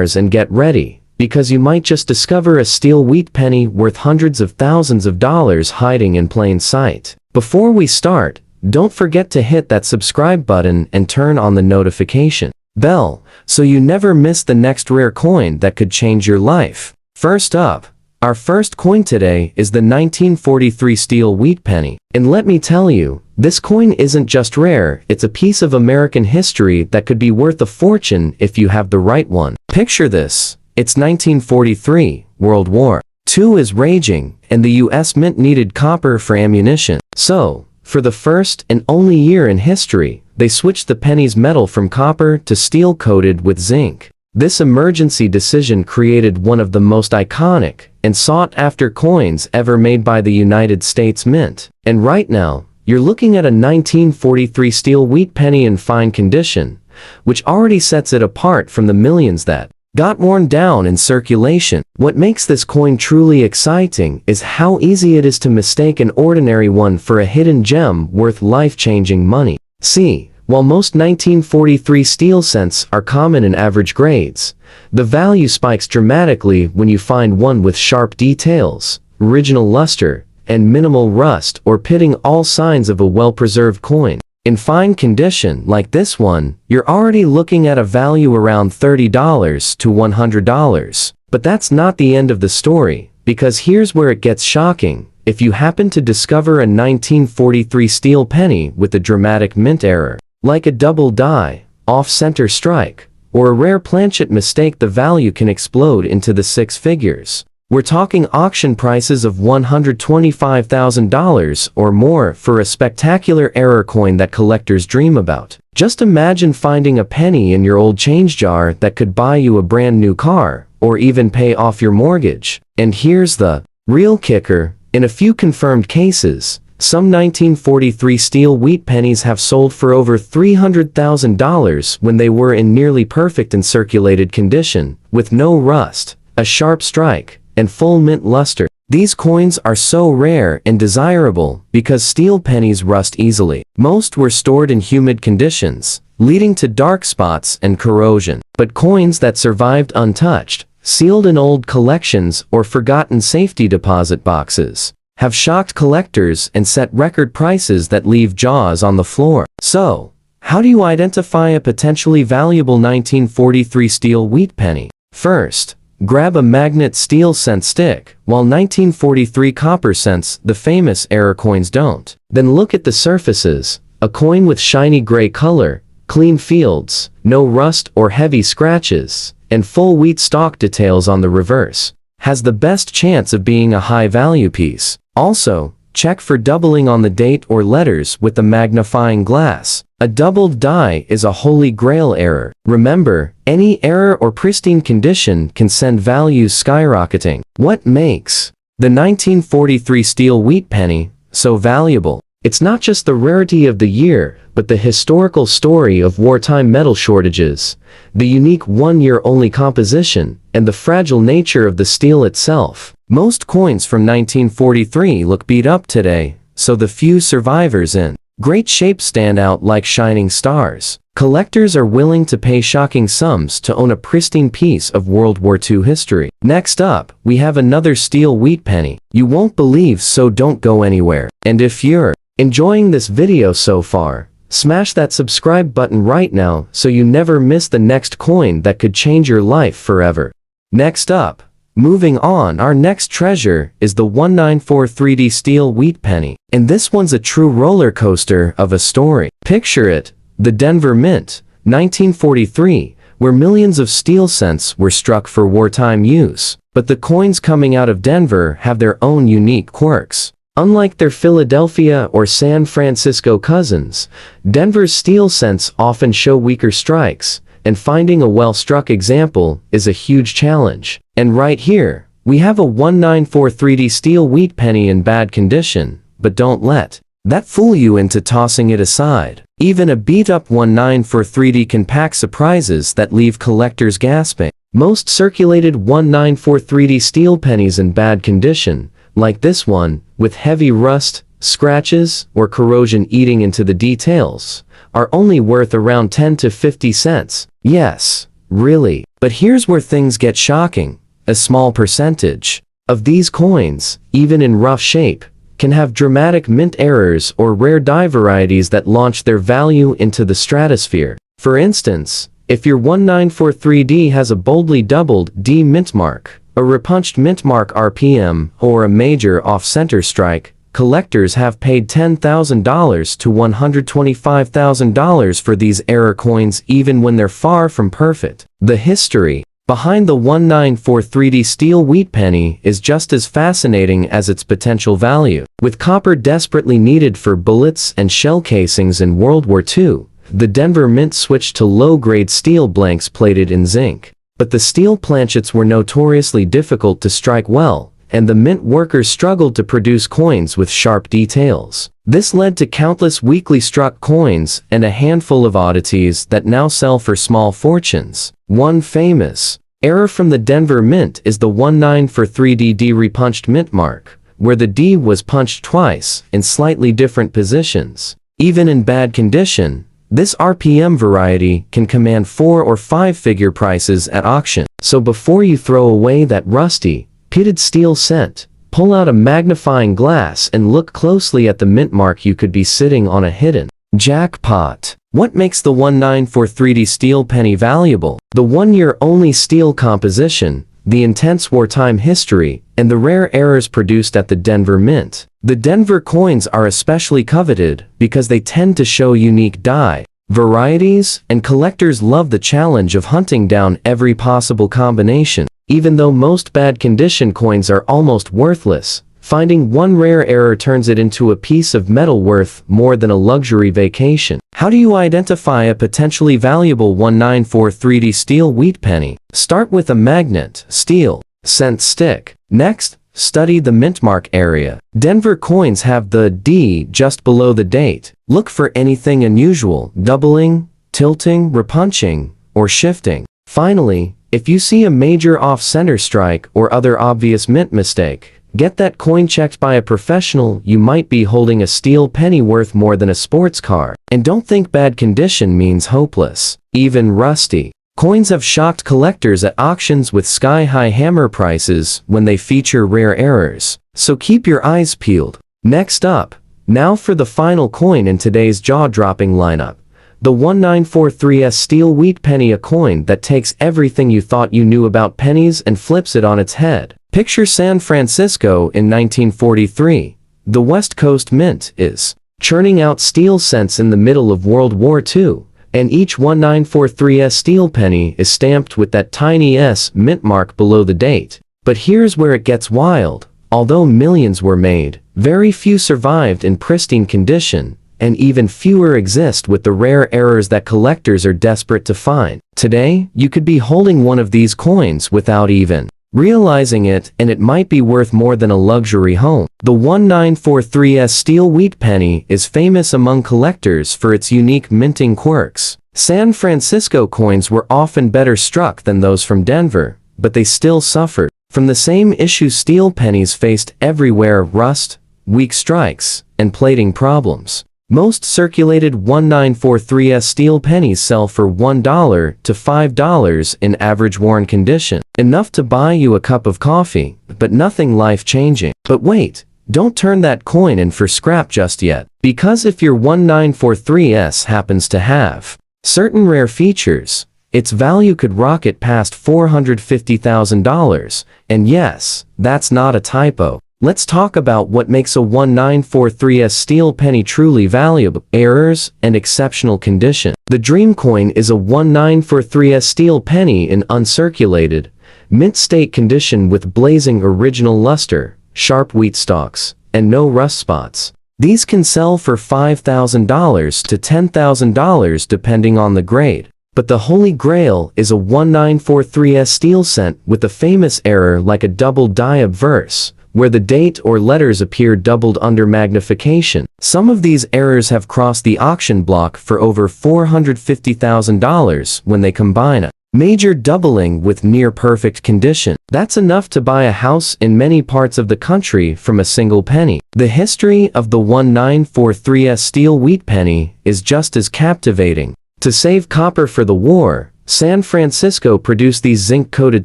And get ready, because you might just discover a steel wheat penny worth hundreds of thousands of dollars hiding in plain sight. Before we start, don't forget to hit that subscribe button and turn on the notification bell so you never miss the next rare coin that could change your life. First up, our first coin today is the 1943 steel wheat penny. And let me tell you, this coin isn't just rare, it's a piece of American history that could be worth a fortune if you have the right one. Picture this. It's 1943, World War II is raging, and the US Mint needed copper for ammunition. So, for the first and only year in history, they switched the penny's metal from copper to steel coated with zinc. This emergency decision created one of the most iconic and sought-after coins ever made by the United States Mint. And right now, you're looking at a 1943 steel wheat penny in fine condition, which already sets it apart from the millions that got worn down in circulation. What makes this coin truly exciting is how easy it is to mistake an ordinary one for a hidden gem worth life-changing money. See, while most 1943 steel cents are common in average grades, the value spikes dramatically when you find one with sharp details, original luster, and minimal rust or pitting all signs of a well-preserved coin. In fine condition like this one, you're already looking at a value around $30 to $100. But that's not the end of the story, because here's where it gets shocking. If you happen to discover a 1943 steel penny with a dramatic mint error, like a double die, off-center strike, or a rare planchet mistake, the value can explode into the six figures. We're talking auction prices of $125,000 or more for a spectacular error coin that collectors dream about. Just imagine finding a penny in your old change jar that could buy you a brand new car, or even pay off your mortgage. And here's the real kicker. In a few confirmed cases, some 1943 steel wheat pennies have sold for over $300,000 when they were in nearly perfect and circulated condition, with no rust, a sharp strike, and full mint luster. These coins are so rare and desirable because steel pennies rust easily. Most were stored in humid conditions, leading to dark spots and corrosion. But coins that survived untouched, sealed in old collections or forgotten safety deposit boxes, have shocked collectors and set record prices that leave jaws on the floor. So, how do you identify a potentially valuable 1943 steel wheat penny? First, grab a magnet steel cent stick. While 1943 copper cents, the famous error coins, don't. Then look at the surfaces. A coin with shiny gray color, clean fields, no rust or heavy scratches, and full wheat stalk details on the reverse, has the best chance of being a high-value piece. Also, check for doubling on the date or letters with the magnifying glass. A doubled die is a holy grail error. Remember, any error or pristine condition can send values skyrocketing. What makes the 1943 steel wheat penny so valuable? It's not just the rarity of the year, but the historical story of wartime metal shortages, the unique one-year-only composition, and the fragile nature of the steel itself. Most coins from 1943 look beat up today, so the few survivors in great shape stand out like shining stars. Collectors are willing to pay shocking sums to own a pristine piece of World War II history. Next up, we have another steel wheat penny. You won't believe, so don't go anywhere. And if you're enjoying this video so far, smash that subscribe button right now so you never miss the next coin that could change your life forever. Next up, moving on, our next treasure is the 1943 steel wheat penny. And this one's a true roller coaster of a story. Picture it, the Denver Mint, 1943, where millions of steel cents were struck for wartime use. But the coins coming out of Denver have their own unique quirks. Unlike their Philadelphia or San Francisco cousins, Denver's steel cents often show weaker strikes, and finding a well-struck example is a huge challenge. And right here, we have a 1943 steel wheat penny in bad condition, but don't let that fool you into tossing it aside. Even a beat-up 1943 can pack surprises that leave collectors gasping. Most circulated 1943 steel pennies in bad condition, like this one, with heavy rust, scratches, or corrosion eating into the details, are only worth around 10 to 50 cents. Yes, really. But here's where things get shocking. A small percentage of these coins, even in rough shape, can have dramatic mint errors or rare die varieties that launch their value into the stratosphere. For instance, if your 1943D has a boldly doubled D mint mark, a repunched mint mark RPM, or a major off-center strike, collectors have paid $10,000 to $125,000 for these error coins even when they're far from perfect. The history behind the 1943D steel wheat penny is just as fascinating as its potential value. With copper desperately needed for bullets and shell casings in World War II, the Denver Mint switched to low-grade steel blanks plated in zinc. But the steel planchets were notoriously difficult to strike well, and the mint workers struggled to produce coins with sharp details. This led to countless weakly struck coins and a handful of oddities that now sell for small fortunes. One famous error from the Denver Mint is the 1943D repunched mint mark, where the D was punched twice in slightly different positions. Even in bad condition, this RPM variety can command 4- or 5-figure prices at auction. So before you throw away that rusty, pitted steel cent, pull out a magnifying glass and look closely at the mint mark. You could be sitting on a hidden jackpot. What makes the 1943D steel penny valuable? The one-year-only steel composition, the intense wartime history, and the rare errors produced at the Denver Mint. The Denver coins are especially coveted because they tend to show unique die varieties, and collectors love the challenge of hunting down every possible combination. Even though most bad condition coins are almost worthless, finding one rare error turns it into a piece of metal worth more than a luxury vacation. How do you identify a potentially valuable 1943D steel wheat penny? Start with a magnet, steel, cent stick. Next, study the mint mark area. Denver coins have the D just below the date. Look for anything unusual, doubling, tilting, repunching, or shifting. Finally, if you see a major off-center strike or other obvious mint mistake, get that coin checked by a professional. You might be holding a steel penny worth more than a sports car. And don't think bad condition means hopeless. Even rusty coins have shocked collectors at auctions with sky-high hammer prices when they feature rare errors. So keep your eyes peeled. Next up, now for the final coin in today's jaw-dropping lineup. The 1943S steel wheat penny, a coin that takes everything you thought you knew about pennies and flips it on its head. Picture San Francisco in 1943. The West Coast Mint is churning out steel cents in the middle of World War II, and each 1943S steel penny is stamped with that tiny S mint mark below the date. But here's where it gets wild. Although millions were made, very few survived in pristine condition, and even fewer exist with the rare errors that collectors are desperate to find. Today, you could be holding one of these coins without even realizing it, and it might be worth more than a luxury home. The 1943S steel wheat penny is famous among collectors for its unique minting quirks. San Francisco coins were often better struck than those from Denver, but they still suffered from the same issues steel pennies faced everywhere: rust, weak strikes, and plating problems. Most circulated 1943S steel pennies sell for $1 to $5 in average worn condition. Enough to buy you a cup of coffee, but nothing life-changing. But wait, don't turn that coin in for scrap just yet. Because if your 1943S happens to have certain rare features, its value could rocket past $450,000. And yes, that's not a typo. Let's talk about what makes a 1943S steel penny truly valuable: errors and exceptional condition. The dream coin is a 1943S steel penny in uncirculated, mint state condition with blazing original luster, sharp wheat stalks, and no rust spots. These can sell for $5,000 to $10,000 depending on the grade. But the holy grail is a 1943S steel cent with a famous error like a double die obverse, where the date or letters appear doubled under magnification. Some of these errors have crossed the auction block for over $450,000 when they combine a major doubling with near-perfect condition. That's enough to buy a house in many parts of the country from a single penny. The history of the 1943S steel wheat penny is just as captivating. To save copper for the war, San Francisco produced these zinc-coated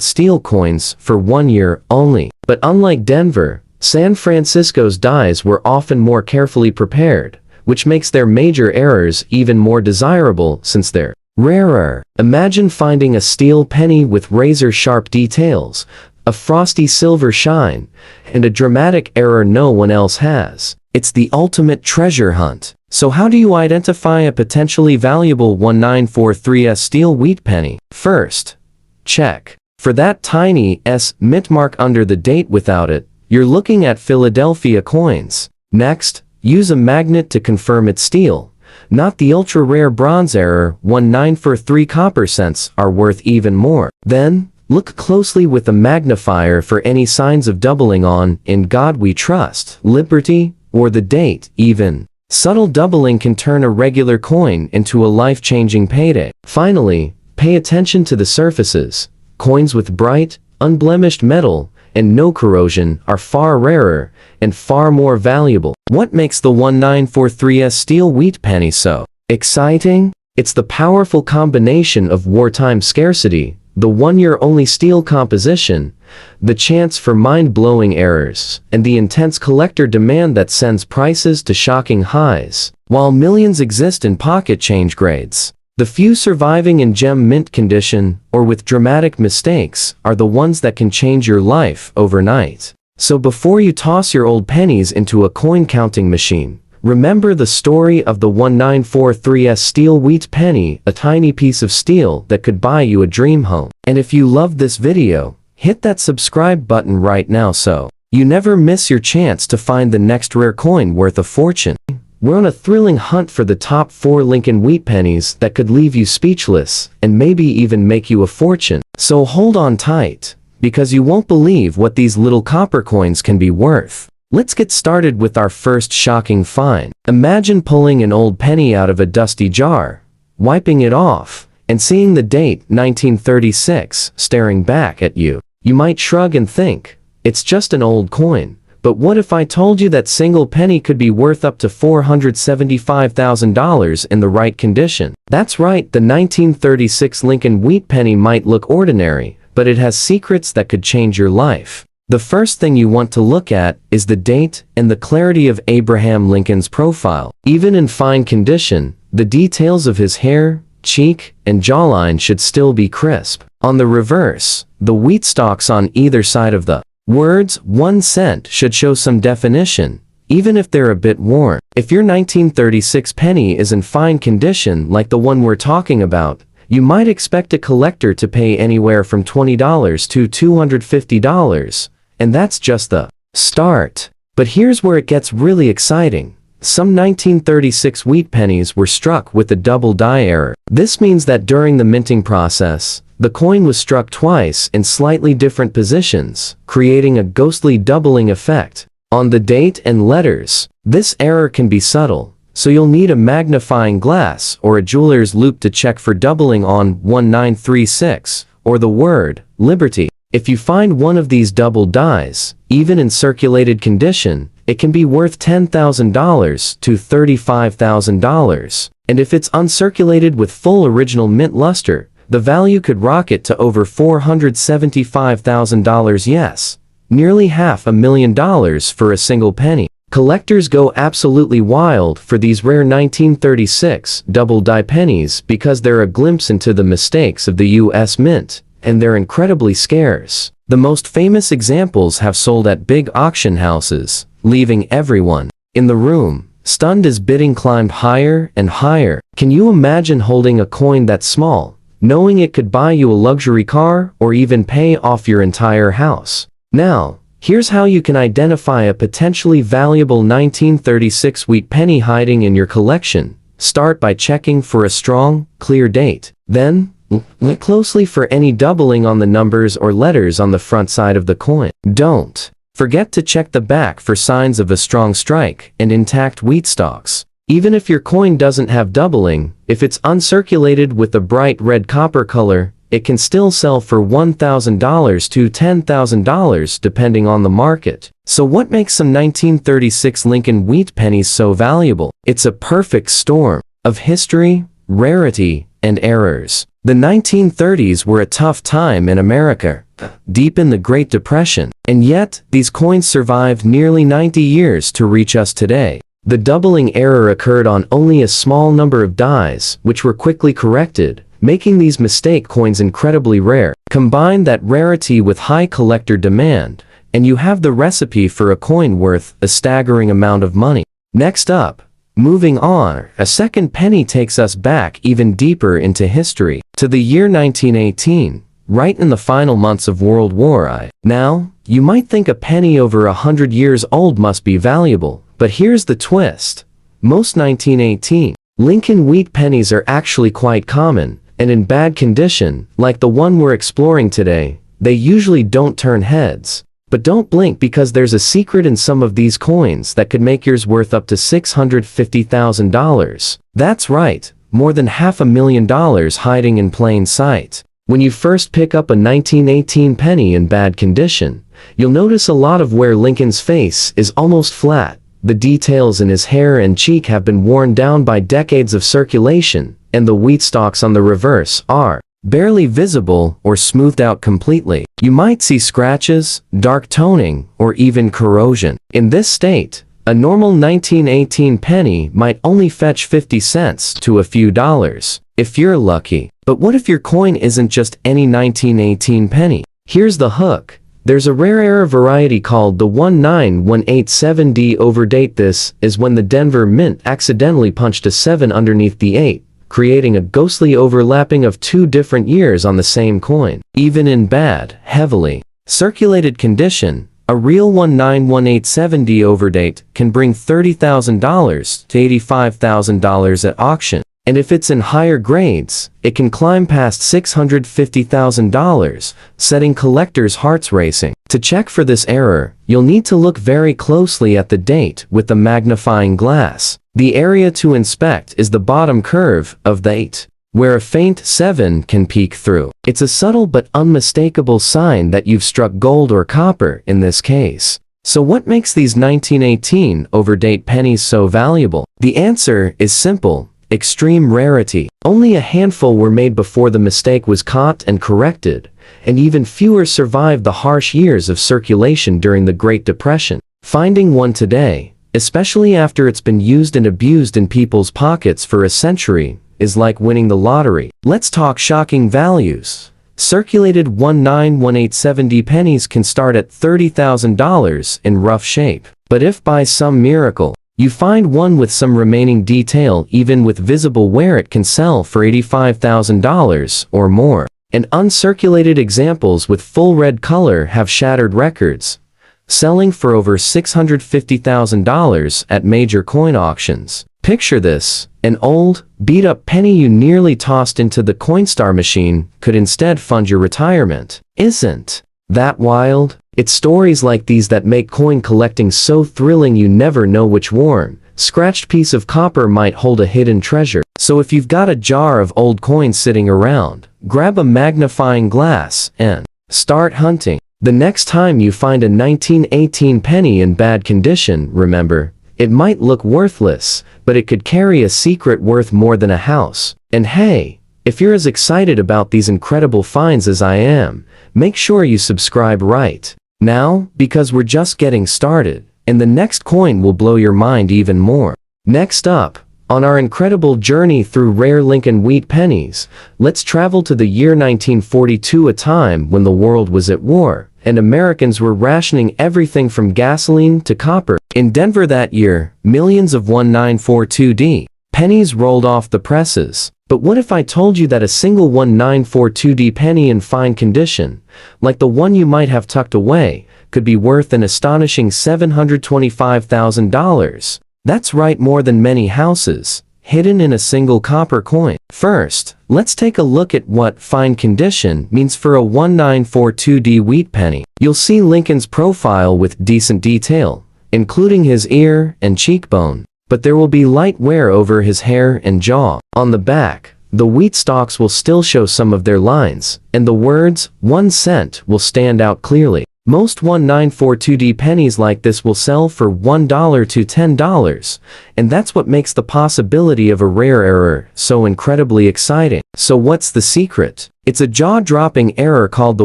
steel coins for 1 year only. But unlike Denver, San Francisco's dies were often more carefully prepared, which makes their major errors even more desirable since they're rarer. Imagine finding a steel penny with razor-sharp details, a frosty silver shine, and a dramatic error no one else has. It's the ultimate treasure hunt. So how do you identify a potentially valuable 1943S steel wheat penny? First, check for that tiny S mint mark under the date. Without it, you're looking at Philadelphia coins. Next, use a magnet to confirm it's steel, not the ultra-rare bronze error. 1943 copper cents are worth even more. Then, look closely with a magnifier for any signs of doubling on "In God We Trust," "Liberty," or the date. Even subtle doubling can turn a regular coin into a life-changing payday. Finally, pay attention to the surfaces. Coins with bright, unblemished metal and no corrosion are far rarer and far more valuable. What makes the 1943S steel wheat penny so exciting? It's the powerful combination of wartime scarcity, the 1-year-only steel composition, the chance for mind-blowing errors, and the intense collector demand that sends prices to shocking highs. While millions exist in pocket change grades, the few surviving in gem mint condition or with dramatic mistakes are the ones that can change your life overnight. So before you toss your old pennies into a coin counting machine, remember the story of the 1943S steel wheat penny, a tiny piece of steel that could buy you a dream home. And if you loved this video, hit that subscribe button right now so you never miss your chance to find the next rare coin worth a fortune. We're on a thrilling hunt for the top 4 Lincoln wheat pennies that could leave you speechless and maybe even make you a fortune. So hold on tight, because you won't believe what these little copper coins can be worth. Let's get started with our first shocking find. Imagine pulling an old penny out of a dusty jar, wiping it off, and seeing the date 1936 staring back at you. You might shrug and think, it's just an old coin. But what if I told you that single penny could be worth up to $475,000 in the right condition? That's right, the 1936 Lincoln wheat penny might look ordinary, but it has secrets that could change your life. The first thing you want to look at is the date and the clarity of Abraham Lincoln's profile. Even in fine condition, the details of his hair, cheek, and jawline should still be crisp. On the reverse, the wheat stalks on either side of the words 1 cent should show some definition, even if they're a bit worn. If your 1936 penny is in fine condition like the one we're talking about, you might expect a collector to pay anywhere from $20 to $250, and that's just the start. But here's where it gets really exciting. Some 1936 wheat pennies were struck with a double die error. This means that during the minting process, the coin was struck twice in slightly different positions, creating a ghostly doubling effect on the date and letters. This error can be subtle, so you'll need a magnifying glass or a jeweler's loupe to check for doubling on 1936 or the word Liberty. If you find one of these double dies, even in circulated condition, it can be worth $10,000 to $35,000. And if it's uncirculated with full original mint luster, the value could rocket to over $475,000. Yes, nearly $500,000 for a single penny. Collectors go absolutely wild for these rare 1936 double die pennies because they're a glimpse into the mistakes of the U.S. Mint, and they're incredibly scarce. The most famous examples have sold at big auction houses, leaving everyone in the room stunned as bidding climbed higher and higher. Can you imagine holding a coin that small, knowing it could buy you a luxury car or even pay off your entire house? Now, here's how you can identify a potentially valuable 1936 wheat penny hiding in your collection. Start by checking for a strong, clear date. Then, look closely for any doubling on the numbers or letters on the front side of the coin. Don't forget to check the back for signs of a strong strike and intact wheat stalks. Even if your coin doesn't have doubling, if it's uncirculated with a bright red copper color, it can still sell for $1,000 to $10,000 depending on the market. So what makes some 1936 Lincoln wheat pennies so valuable? It's a perfect storm of history, rarity, and errors. The 1930s were a tough time in America, deep in the Great Depression, and yet, these coins survived nearly 90 years to reach us today. The doubling error occurred on only a small number of dies, which were quickly corrected, making these mistake coins incredibly rare. Combine that rarity with high collector demand, and you have the recipe for a coin worth a staggering amount of money. Next up, moving on, a second penny takes us back even deeper into history, to the year 1918, right in the final months of World War I. Now, you might think a penny over 100 years old must be valuable, but here's the twist. Most 1918 Lincoln wheat pennies are actually quite common, and in bad condition, like the one we're exploring today, they usually don't turn heads. But don't blink, because there's a secret in some of these coins that could make yours worth up to $650,000. That's right, more than $500,000 hiding in plain sight. When you first pick up a 1918 penny in bad condition, you'll notice a lot of where Lincoln's face is almost flat. The details in his hair and cheek have been worn down by decades of circulation, and the wheat stalks on the reverse are barely visible or smoothed out completely. You might see scratches, dark toning, or even corrosion. In this state, a normal 1918 penny might only fetch 50 cents to a few dollars, if you're lucky. But what if your coin isn't just any 1918 penny? Here's the hook. There's a rare error variety called the 19187D overdate. This is when the Denver Mint accidentally punched a 7 underneath the 8, creating a ghostly overlapping of two different years on the same coin. Even in bad, heavily circulated condition, a real 19187D overdate can bring $30,000 to $85,000 at auction. And if it's in higher grades, it can climb past $650,000, setting collectors' hearts racing. To check for this error, you'll need to look very closely at the date with the magnifying glass. The area to inspect is the bottom curve of the 8, where a faint 7 can peek through. It's a subtle but unmistakable sign that you've struck gold or copper in this case. So what makes these 1918 overdate pennies so valuable? The answer is simple. Extreme rarity. Only a handful were made before the mistake was caught and corrected, and even fewer survived the harsh years of circulation during the Great Depression. Finding one today, especially after it's been used and abused in people's pockets for a century, is like winning the lottery. Let's talk shocking values. Circulated 19187D pennies can start at $30,000 in rough shape. But if by some miracle, you find one with some remaining detail, even with visible wear, it can sell for $85,000 or more. And uncirculated examples with full red color have shattered records, selling for over $650,000 at major coin auctions. Picture this: an old, beat-up penny you nearly tossed into the Coinstar machine could instead fund your retirement. Isn't that wild? It's stories like these that make coin collecting so thrilling. You never know which worn, scratched piece of copper might hold a hidden treasure. So if you've got a jar of old coins sitting around, grab a magnifying glass and start hunting. The next time you find a 1918 penny in bad condition, remember, it might look worthless, but it could carry a secret worth more than a house. And hey, if you're as excited about these incredible finds as I am, make sure you subscribe right now, because we're just getting started, and the next coin will blow your mind even more. Next up, on our incredible journey through rare Lincoln wheat pennies, let's travel to the year 1942, a time when the world was at war, and Americans were rationing everything from gasoline to copper. In Denver that year, millions of 1942D pennies rolled off the presses. But what if I told you that a single 1942D penny in fine condition, like the one you might have tucked away, could be worth an astonishing $725,000? That's right, more than many houses, hidden in a single copper coin. First, let's take a look at what fine condition means for a 1942D wheat penny. You'll see Lincoln's profile with decent detail, including his ear and cheekbone. But there will be light wear over his hair and jaw. On the back, the wheat stalks will still show some of their lines, and the words 1 cent will stand out clearly. Most 1942D pennies like this will sell for $1 to $10, and that's what makes the possibility of a rare error so incredibly exciting. So what's the secret? It's a jaw-dropping error called the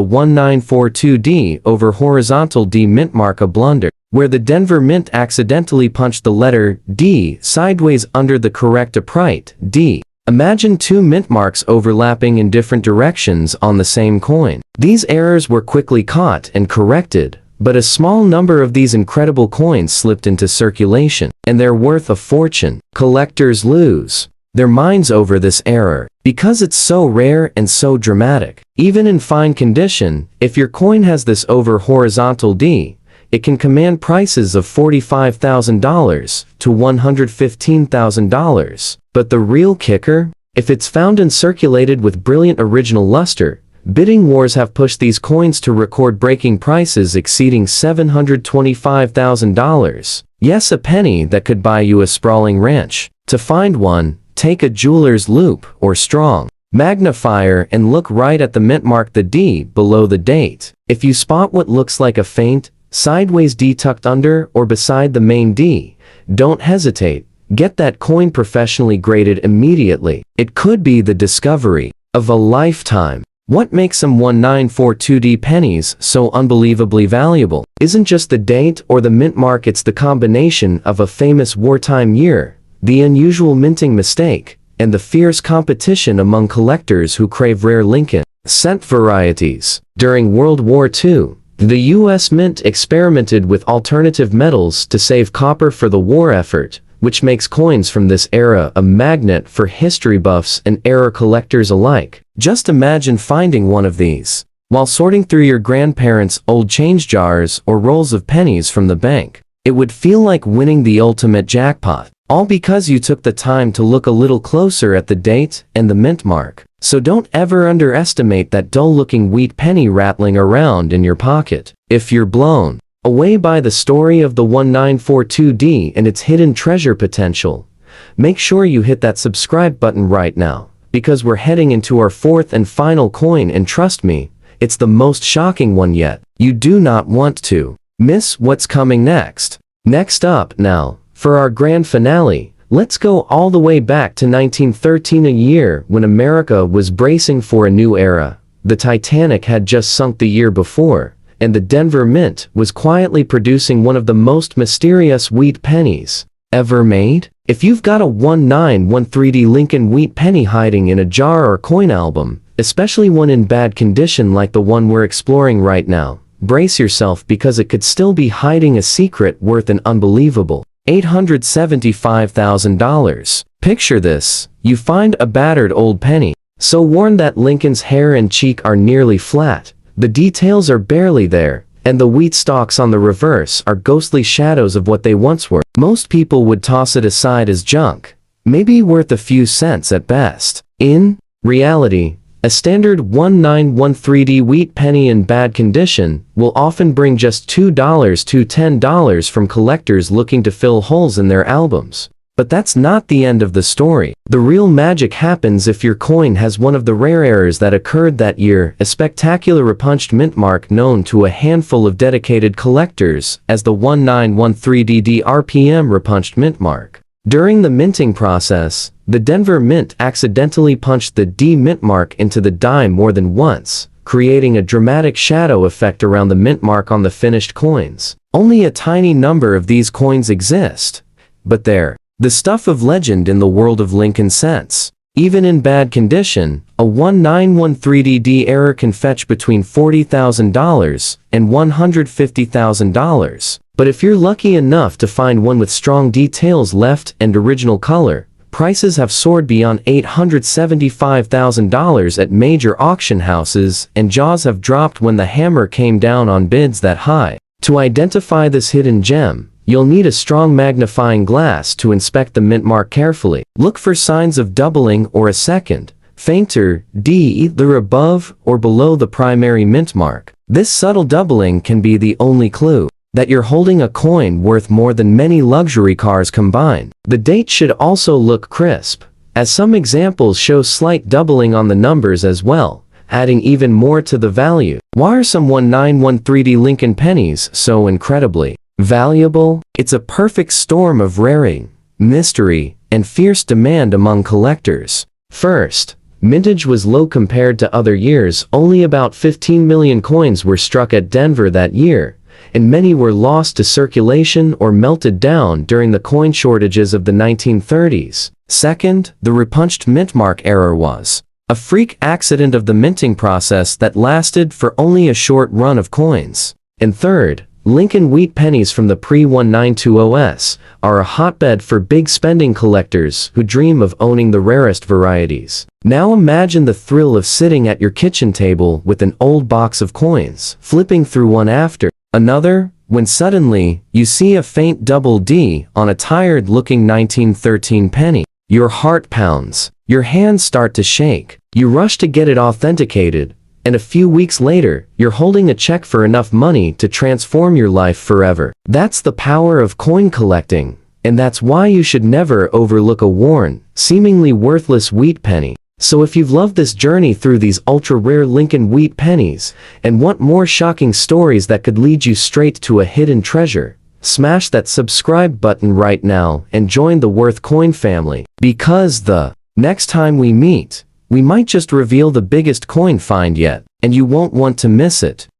1942D over horizontal D mint mark, a blunder, where the Denver Mint accidentally punched the letter D sideways under the correct upright D. Imagine two mint marks overlapping in different directions on the same coin. These errors were quickly caught and corrected, but a small number of these incredible coins slipped into circulation, and they're worth a fortune. Collectors lose their minds over this error, because it's so rare and so dramatic. Even in fine condition, if your coin has this over horizontal D, it can command prices of $45,000 to $115,000. But the real kicker? If it's found and circulated with brilliant original luster, bidding wars have pushed these coins to record-breaking prices exceeding $725,000. Yes, a penny that could buy you a sprawling ranch. To find one, take a jeweler's loupe or strong magnifier and look right at the mint mark, the D, below the date. If you spot what looks like a faint, sideways D tucked under or beside the main D, don't hesitate. Get that coin professionally graded immediately. It could be the discovery of a lifetime. What makes some 1942D pennies so unbelievably valuable isn't just the date or the mint mark, it's the combination of a famous wartime year, the unusual minting mistake, and the fierce competition among collectors who crave rare Lincoln cent varieties. During World War II, the U.S. Mint experimented with alternative metals to save copper for the war effort, which makes coins from this era a magnet for history buffs and error collectors alike. Just imagine finding one of these while sorting through your grandparents' old change jars or rolls of pennies from the bank. It would feel like winning the ultimate jackpot, all because you took the time to look a little closer at the date and the mint mark. So don't ever underestimate that dull-looking wheat penny rattling around in your pocket. If you're blown away by the story of the 1942D and its hidden treasure potential, make sure you hit that subscribe button right now, because we're heading into our fourth and final coin, and trust me, it's the most shocking one yet. You do not want to miss what's coming next. Next up now, for our grand finale, let's go all the way back to 1913, a year when America was bracing for a new era. The Titanic had just sunk the year before, and the Denver Mint was quietly producing one of the most mysterious wheat pennies ever made. If you've got a 1913D Lincoln wheat penny hiding in a jar or coin album, especially one in bad condition like the one we're exploring right now, brace yourself, because it could still be hiding a secret worth an unbelievable $875,000. Picture this: you find a battered old penny, so worn that Lincoln's hair and cheek are nearly flat, the details are barely there, and the wheat stalks on the reverse are ghostly shadows of what they once were. Most people would toss it aside as junk, maybe worth a few cents at best. In reality, a standard 1913D wheat penny in bad condition will often bring just $2 to $10 from collectors looking to fill holes in their albums. But that's not the end of the story. The real magic happens if your coin has one of the rare errors that occurred that year, a spectacular repunched mint mark known to a handful of dedicated collectors as the 1913D RPM repunched mint mark. During the minting process, the Denver Mint accidentally punched the D mint mark into the dime more than once, creating a dramatic shadow effect around the mint mark on the finished coins. Only a tiny number of these coins exist, but they're the stuff of legend in the world of Lincoln cents. Even in bad condition, a 1913D error can fetch between $40,000 and $150,000. But if you're lucky enough to find one with strong details left and original color, prices have soared beyond $875,000 at major auction houses, and jaws have dropped when the hammer came down on bids that high. To identify this hidden gem, you'll need a strong magnifying glass to inspect the mint mark carefully. Look for signs of doubling or a second, fainter D either above or below the primary mint mark. This subtle doubling can be the only clue that you're holding a coin worth more than many luxury cars combined. The date should also look crisp, as some examples show slight doubling on the numbers as well. adding even more to the value. Why are some 1913D Lincoln pennies so incredibly valuable? It's a perfect storm of rarity, mystery, and fierce demand among collectors. First, mintage was low compared to other years. Only about 15 million coins were struck at Denver that year, and many were lost to circulation or melted down during the coin shortages of the 1930s. Second, the repunched mint mark error was a freak accident of the minting process that lasted for only a short run of coins. And third, Lincoln wheat pennies from the pre-1920s are a hotbed for big spending collectors who dream of owning the rarest varieties. Now imagine the thrill of sitting at your kitchen table with an old box of coins, flipping through one after another, when suddenly you see a faint double D on a tired-looking 1913 penny. Your heart pounds, your hands start to shake, you rush to get it authenticated, and a few weeks later, you're holding a check for enough money to transform your life forever. That's the power of coin collecting, and that's why you should never overlook a worn, seemingly worthless wheat penny. So if you've loved this journey through these ultra-rare Lincoln wheat pennies, and want more shocking stories that could lead you straight to a hidden treasure, smash that subscribe button right now and join the Worth Coin family. Because the next time we meet, we might just reveal the biggest coin find yet, and you won't want to miss it.